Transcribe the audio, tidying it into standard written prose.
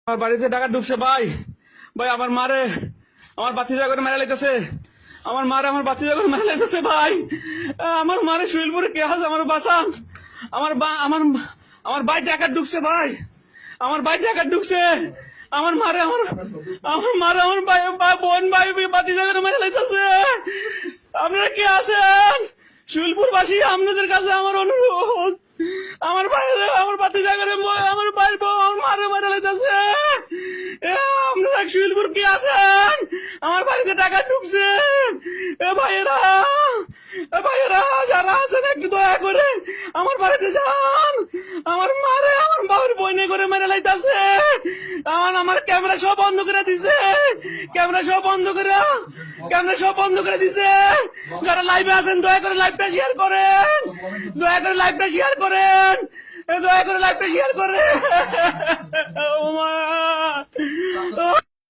আমার বাড়িতে টাকা ঢুকছে ভাই। ভাই আমার মারে আমার বাতিজা করে মেরে লাইতেছে। আমার মারে আমার বাতিজা করে মেরে লাইতেছে ভাই। আমার মারে শৈলপুরে কে আছে আমার বাসান। আমার আমার আমার ভাই টাকা ঢুকছে ভাই। আমার ভাই টাকা ঢুকছে। আমার মারে আমার মারে আমার ভাই বোন ভাই বাতিজা করে মেরে লাইতেছে। আপনারা কে আছেন শৈলপুরবাসী? আপনাদের কাছে আমার অনুরোধ, আমার বাইরে আমার বাতি জায়গায় আমার বাইরে আমার মারে মারা লাইতেছে। আপনারা শিলপুর কি আছেন? আমার বাড়িতে টাকা ঢুকছে। ভাইয়েরা যারা আছেন একটু দয়া করে আমার বাড়িতে যান। আমার মারে আমার বাবার বইনে করে মেরে লাইতেছে। আমার ক্যামেরা সব বন্ধ করে দিছে। ক্যামেরা সব বন্ধ করে দিছে। যারা লাইভে আছেন দয়া করে লাইভটা শেয়ার করেন। দয়া করে লাইভটা শেয়ার করেন।